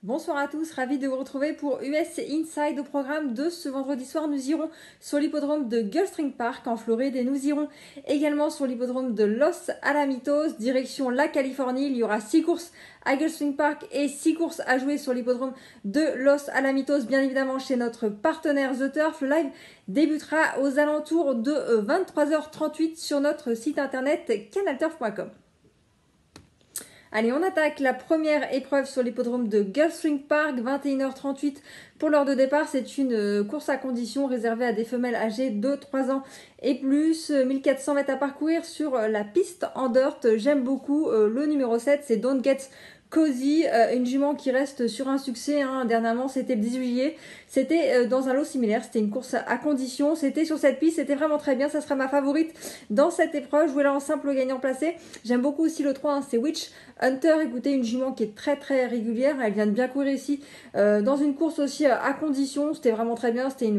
Bonsoir à tous, ravi de vous retrouver pour US Inside. Au programme de ce vendredi soir, nous irons sur l'hippodrome de Gulfstream Park en Floride et nous irons également sur l'hippodrome de Los Alamitos, direction la Californie. Il y aura 6 courses à Gulfstream Park et 6 courses à jouer sur l'hippodrome de Los Alamitos, bien évidemment chez notre partenaire The Turf. Le live débutera aux alentours de 23h38 sur notre site internet canalturf.com. Allez, on attaque la première épreuve sur l'hippodrome de Gulfstream Park, 21h38 pour l'heure de départ. C'est une course à condition réservée à des femelles âgées de 3 ans et plus. 1400 mètres à parcourir sur la piste en dirt. J'aime beaucoup le numéro 7, c'est Don't Get Cozy, une jument qui reste sur un succès. Dernièrement, c'était le 18 juillet. C'était dans un lot similaire. C'était une course à condition. C'était sur cette piste. C'était vraiment très bien. Ça sera ma favorite dans cette épreuve. Jouer là en simple gagnant placé. J'aime beaucoup aussi le 3. C'est Witch Hunter. Écoutez, une jument qui est très très régulière. Elle vient de bien courir ici dans une course aussi à condition. C'était vraiment très bien. C'était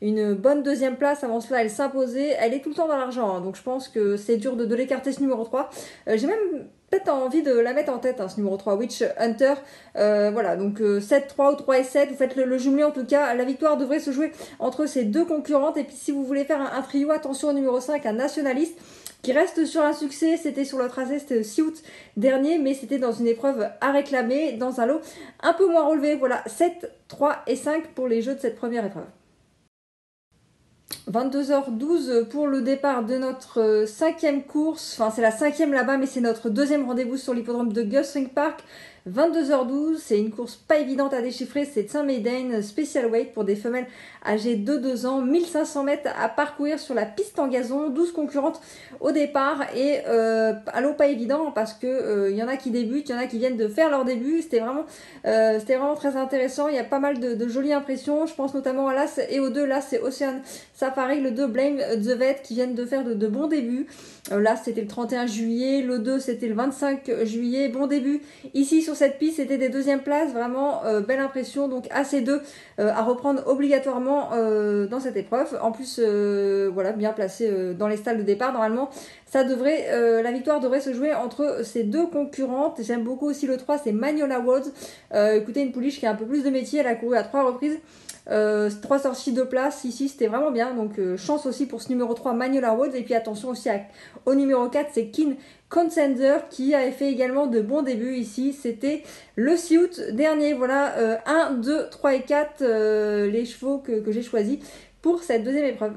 une bonne deuxième place. Avant cela, elle s'imposait. Elle est tout le temps dans l'argent. Donc je pense que c'est dur de l'écarter, ce numéro 3. J'ai même peut-être envie de la mettre en tête, ce numéro 3, Witch Hunter. Voilà, donc 7, 3 ou 3 et 7, vous faites le jumelé en tout cas. La victoire devrait se jouer entre ces deux concurrentes. Et puis si vous voulez faire un trio, attention au numéro 5, un nationaliste qui reste sur un succès. C'était sur le tracé, c'était le 6 août dernier, mais c'était dans une épreuve à réclamer, dans un lot un peu moins relevé. Voilà, 7, 3 et 5 pour les jeux de cette première épreuve. 22h12 pour le départ de notre cinquième course. Enfin, c'est la cinquième là-bas, mais c'est notre deuxième rendez-vous sur l'hippodrome de Gulfstream Park. 22h12, c'est une course pas évidente à déchiffrer. C'est Saint Maiden Special Weight pour des femelles âgées de 2 ans. 1500 mètres à parcourir sur la piste en gazon. 12 concurrentes au départ. Et à l'eau pas évident parce que y en a qui débutent, il y en a qui viennent de faire leur début. C'était vraiment très intéressant. Il y a pas mal de jolies impressions. Je pense notamment à l'As et aux deux. Là, c'est Ocean Safari, le 2 Blame the Vet qui viennent de faire de bons débuts. Là, c'était le 31 juillet. Le 2, c'était le 25 juillet. Bon début ici sur cette piste, c'était des deuxièmes places, vraiment belle impression. Donc AC2 à reprendre obligatoirement dans cette épreuve. En plus, voilà, bien placé dans les stalles de départ. Normalement, la victoire devrait se jouer entre ces deux concurrentes. J'aime beaucoup aussi le 3, c'est Magnolia Woods. Écoutez, une pouliche qui a un peu plus de métier, elle a couru à 3 reprises. 3 sorties de place ici, c'était vraiment bien. Donc chance aussi pour ce numéro 3, Magnolia Woods. Et puis attention aussi au numéro 4, c'est Keen Contender qui avait fait également de bons débuts ici. C'était le 6 août dernier. Voilà, 1, 2, 3 et 4 les chevaux que j'ai choisis pour cette deuxième épreuve.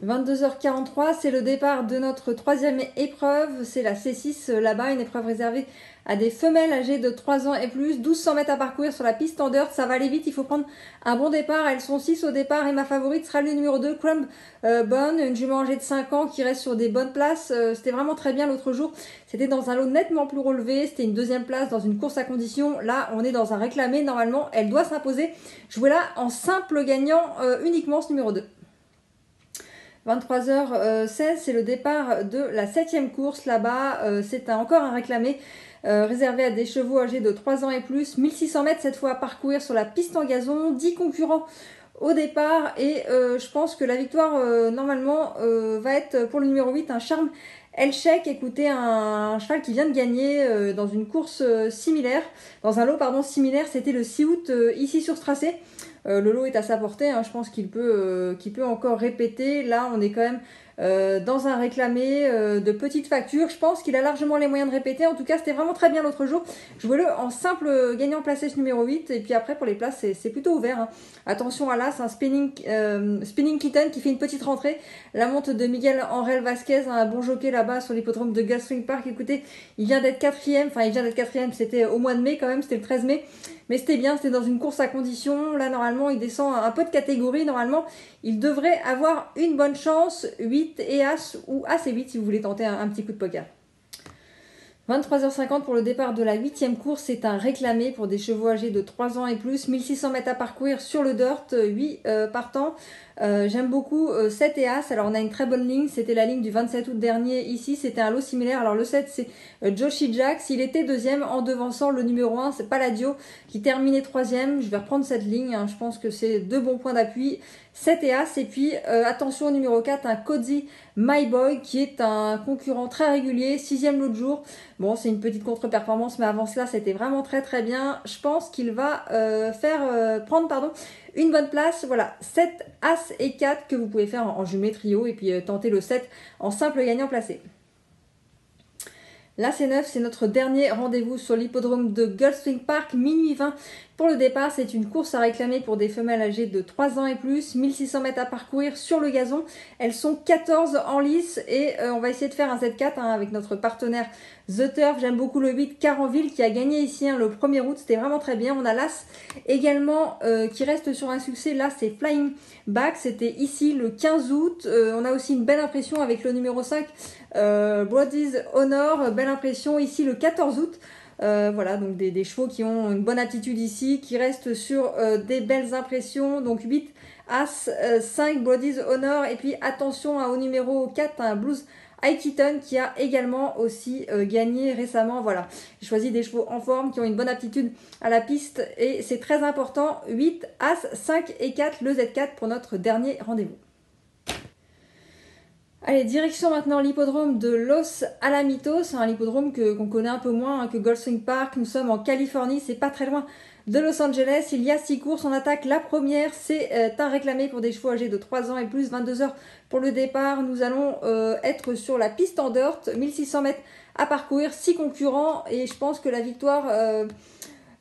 22h43, c'est le départ de notre troisième épreuve. C'est la C6 là-bas, une épreuve réservée à des femelles âgées de 3 ans et plus. 1200 mètres à parcourir sur la piste en dirt. Ça va aller vite, il faut prendre un bon départ. Elles sont 6 au départ et ma favorite sera le numéro 2, Crumb Bun, une jument âgée de 5 ans qui reste sur des bonnes places. C'était vraiment très bien l'autre jour. C'était dans un lot nettement plus relevé. C'était une deuxième place dans une course à condition. Là, on est dans un réclamé. Normalement, elle doit s'imposer. Jouer là en simple gagnant uniquement ce numéro 2. 23h16, c'est le départ de la 7e course là-bas. C'est encore un réclamé réservé à des chevaux âgés de 3 ans et plus. 1600 mètres cette fois à parcourir sur la piste en gazon. 10 concurrents au départ. Et je pense que la victoire, normalement, va être pour le numéro 8, un Charme Elchek. Écoutez, un cheval qui vient de gagner dans une course similaire, dans un lot similaire. C'était le 6 août ici sur ce tracé. Le lot est à sa portée, je pense qu'il peut encore répéter. Là, on est quand même dans un réclamé de petite facture. Je pense qu'il a largement les moyens de répéter. En tout cas, c'était vraiment très bien l'autre jour. Jouez-le en simple gagnant placé ce numéro 8. Et puis après, pour les places, c'est plutôt ouvert. Attention à l'As, un Spinning Kitten qui fait une petite rentrée. La monte de Miguel Angel Vasquez, un bon jockey là-bas sur l'hippodrome de Gulfstream Park. Écoutez, il vient d'être 4e. Enfin, il vient d'être 4e, c'était au mois de mai quand même, c'était le 13 mai. Mais c'était bien, c'était dans une course à condition. Là, normalement, il descend un peu de catégorie. Normalement, il devrait avoir une bonne chance. 8 et As ou As et 8 si vous voulez tenter un petit coup de poker. 23h50 pour le départ de la 8e course. C'est un réclamé pour des chevaux âgés de 3 ans et plus. 1600 mètres à parcourir sur le dirt. 8 partants. J'aime beaucoup 7 et As. Alors on a une très bonne ligne, c'était la ligne du 27 août dernier ici, c'était un lot similaire. Alors le 7 c'est Joshi Jax, il était deuxième en devançant le numéro 1, c'est Palladio qui terminait 3e. Je vais reprendre cette ligne, je pense que c'est deux bons points d'appui. 7 et As. Et puis attention au numéro 4, un Cozy My Boy qui est un concurrent très régulier, 6e l'autre jour. Bon, c'est une petite contre-performance, mais avant cela, c'était vraiment très très bien. Je pense qu'il va prendre une bonne place. Voilà, 7, As et 4 que vous pouvez faire en jumelé trio et puis tenter le 7 en simple gagnant placé. Là, c'est 9, c'est notre dernier rendez-vous sur l'hippodrome de Gulfstream Park, minuit 20. Pour le départ, c'est une course à réclamer pour des femelles âgées de 3 ans et plus, 1600 mètres à parcourir sur le gazon. Elles sont 14 en lice et on va essayer de faire un Z4 avec notre partenaire The Turf. J'aime beaucoup le 8 Carenville qui a gagné ici le 1er août, c'était vraiment très bien. On a l'As également qui reste sur un succès, là c'est Flying Back, c'était ici le 15 août. On a aussi une belle impression avec le numéro 5 Brody's Honor, belle impression ici le 14 août. Voilà, donc des chevaux qui ont une bonne attitude ici, qui restent sur des belles impressions. Donc 8 As, 5 Brody's Honor, et puis attention au numéro 4, un Blues Aikiton qui a également aussi gagné récemment. Voilà, j'ai choisi des chevaux en forme qui ont une bonne aptitude à la piste et c'est très important. 8 As, 5 et 4, le Z4 pour notre dernier rendez-vous. Allez, direction maintenant l'hippodrome de Los Alamitos, un hippodrome qu'on connaît un peu moins que Gulfstream Park. Nous sommes en Californie, c'est pas très loin de Los Angeles. Il y a 6 courses en attaque. La première, c'est un réclamé pour des chevaux âgés de 3 ans et plus, 22 heures pour le départ. Nous allons être sur la piste en dirt, 1600 mètres à parcourir, 6 concurrents et je pense que la victoire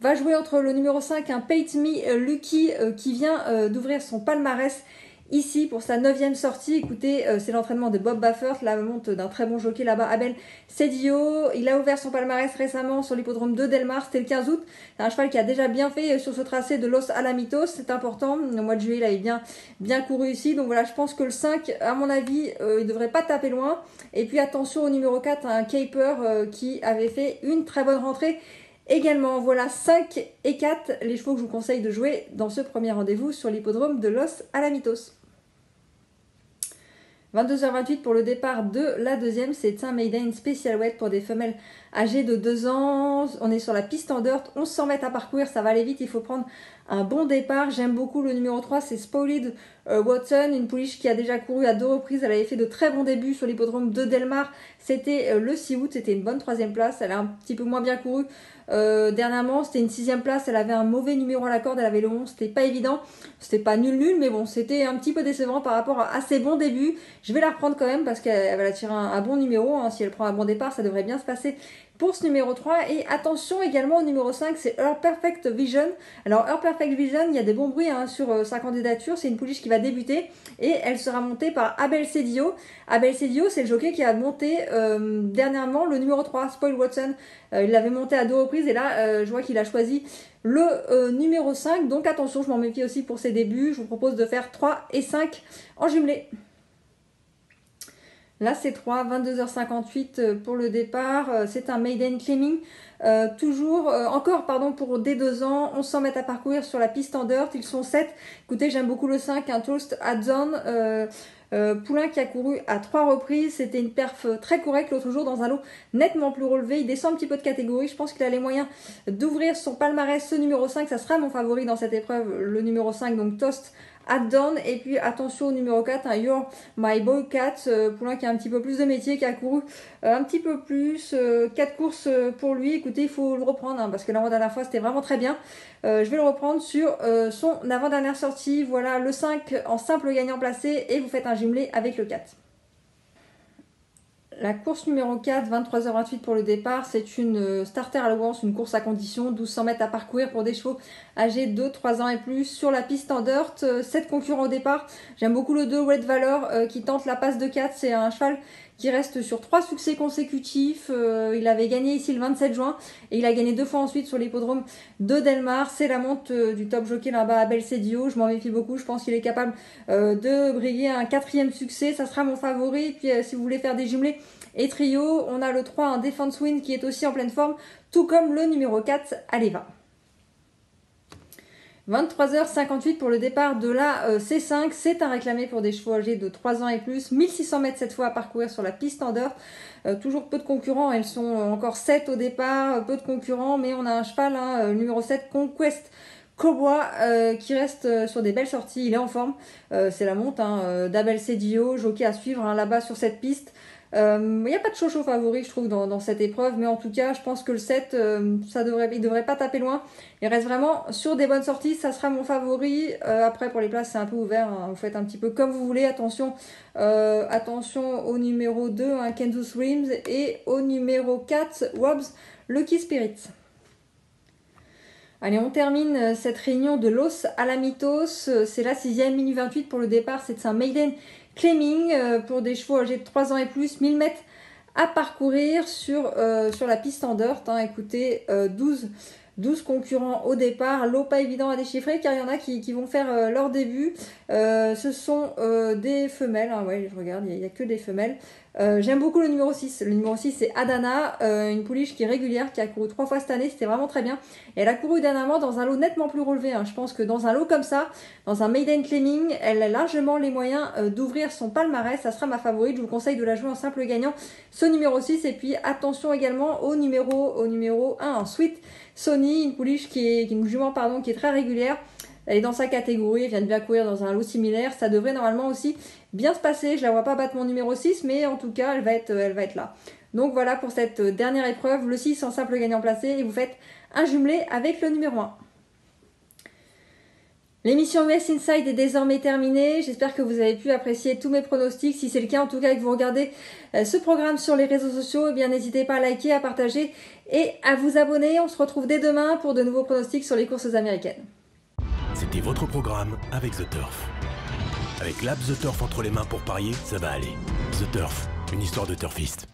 va jouer entre le numéro 5, un Pate Me Lucky qui vient d'ouvrir son palmarès ici pour sa 9e sortie. Écoutez, c'est l'entraînement de Bob Baffert, la monte d'un très bon jockey là-bas, Abel Cedillo. Il a ouvert son palmarès récemment sur l'hippodrome de Del Mar, c'était le 15 août. C'est un cheval qui a déjà bien fait sur ce tracé de Los Alamitos, c'est important. Au mois de juillet, il avait bien couru ici. Donc voilà, je pense que le 5, à mon avis, il devrait pas taper loin. Et puis attention au numéro 4, un Caper qui avait fait une très bonne rentrée. Également, voilà 5 et 4, les chevaux que je vous conseille de jouer dans ce premier rendez-vous sur l'hippodrome de Los Alamitos. 22h28 pour le départ de la deuxième, c'est un Maiden Special Wet pour des femelles âgées de 2 ans. On est sur la piste en dirt, 1100 mètres à parcourir, ça va aller vite, il faut prendre un bon départ. J'aime beaucoup le numéro 3, c'est Spoiled Watson, une pouliche qui a déjà couru à 2 reprises. Elle avait fait de très bons débuts sur l'hippodrome de Del Mar. C'était le 6 août, c'était une bonne 3e place. Elle a un petit peu moins bien couru dernièrement, c'était une 6e place. Elle avait un mauvais numéro à la corde, elle avait le 11, c'était pas évident. C'était pas nul, mais bon, c'était un petit peu décevant par rapport à ses bons débuts. Je vais la reprendre quand même parce qu'elle va tirer un bon numéro. Si elle prend un bon départ, ça devrait bien se passer pour ce numéro 3. Et attention également au numéro 5, c'est Her Perfect Vision. Alors Her Perfect Vision, il y a des bons bruits sur sa candidature. C'est une pouliche qui va débuter et elle sera montée par Abel Cedillo. Abel Cedillo, c'est le jockey qui a monté dernièrement le numéro 3, Spoil Watson. Il l'avait monté à 2 reprises et là, je vois qu'il a choisi le numéro 5. Donc attention, je m'en méfie aussi pour ses débuts. Je vous propose de faire 3 et 5 en jumelé. Là, c'est 3, 22h58 pour le départ. C'est un Maiden Claiming. Encore pour des 2 ans. 1100 mètres à parcourir sur la piste en dirt. Ils sont 7. Écoutez, j'aime beaucoup le 5, un Toast Adzone. Poulain qui a couru à 3 reprises. C'était une perf très correcte l'autre jour dans un lot nettement plus relevé. Il descend un petit peu de catégorie. Je pense qu'il a les moyens d'ouvrir son palmarès. Ce numéro 5, ça sera mon favori dans cette épreuve. Le numéro 5, donc Toast Add-on. Et puis attention au numéro 4, un You're My Boy Cat, poulain qui a un petit peu plus de métier, qui a couru un petit peu plus, 4 courses pour lui. Écoutez, il faut le reprendre parce que l'avant-dernière fois c'était vraiment très bien. Je vais le reprendre sur son avant-dernière sortie. Voilà le 5 en simple gagnant placé et vous faites un jumelé avec le 4. La course numéro 4, 23h28 pour le départ, c'est une starter allowance, une course à condition, 1200 mètres à parcourir pour des chevaux âgés de 3 ans et plus sur la piste en dirt. 7 concurrents au départ. J'aime beaucoup le 2 Red Valor qui tente la passe de 4. C'est un cheval qui reste sur 3 succès consécutifs. Il avait gagné ici le 27 juin et il a gagné 2 fois ensuite sur l'hippodrome de Del Mar. C'est la monte du top jockey là-bas, Abel Cedillo. Je m'en méfie beaucoup. Je pense qu'il est capable de briguer un 4e succès. Ça sera mon favori. Et puis si vous voulez faire des jumelés et trio, on a le 3, un Defense Win qui est aussi en pleine forme, tout comme le numéro 4, Aleva. 23h58 pour le départ de la C5, c'est un réclamé pour des chevaux âgés de 3 ans et plus, 1600 mètres cette fois à parcourir sur la piste en dirt. Toujours peu de concurrents, elles sont encore 7 au départ, peu de concurrents, mais on a un cheval, numéro 7, Conquest Cobra qui reste sur des belles sorties, il est en forme, c'est la monte, hein, d'Abel Cedillo, jockey à suivre hein, là-bas sur cette piste. Il n'y a pas de chocho favori je trouve dans cette épreuve, mais en tout cas je pense que le 7 il devrait pas taper loin. Il reste vraiment sur des bonnes sorties, ça sera mon favori. Après pour les places c'est un peu ouvert, hein, vous faites un petit peu comme vous voulez. Attention au numéro 2 hein, Kansas Rims, et au numéro 4 Wobbs Lucky Spirit. Allez, on termine cette réunion de Los Alamitos. C'est la 6e, minute 28 pour le départ. C'est un maiden claiming pour des chevaux âgés de 3 ans et plus. 1000 mètres à parcourir sur la piste en dirt. Hein. Écoutez, 12 concurrents au départ. Lot pas évident à déchiffrer car il y en a qui vont faire leur début. Ce sont des femelles. Hein. Ouais, je regarde, il n'y a que des femelles. J'aime beaucoup le numéro 6. Le numéro 6 c'est Adana, une pouliche qui est régulière, qui a couru 3 fois cette année, c'était vraiment très bien. Et elle a couru dernièrement dans un lot nettement plus relevé. Hein. Je pense que dans un lot comme ça, dans un maiden claiming, elle a largement les moyens d'ouvrir son palmarès. Ça sera ma favorite, je vous conseille de la jouer en simple gagnant, ce numéro 6. Et puis attention également au numéro 1 en Sweet Sony, une pouliche une jument qui est très régulière. Elle est dans sa catégorie, elle vient de bien courir dans un lot similaire. Ça devrait normalement aussi bien se passer. Je la vois pas battre mon numéro 6, mais en tout cas, elle va être là. Donc voilà pour cette dernière épreuve, le 6 en simple gagnant placé, et vous faites un jumelé avec le numéro 1. L'émission US Inside est désormais terminée. J'espère que vous avez pu apprécier tous mes pronostics. Si c'est le cas, en tout cas, et que vous regardez ce programme sur les réseaux sociaux, eh bien n'hésitez pas à liker, à partager et à vous abonner. On se retrouve dès demain pour de nouveaux pronostics sur les courses américaines. C'était votre programme avec The Turf. Avec l'app The Turf entre les mains pour parier, ça va aller. The Turf, une histoire de turfiste.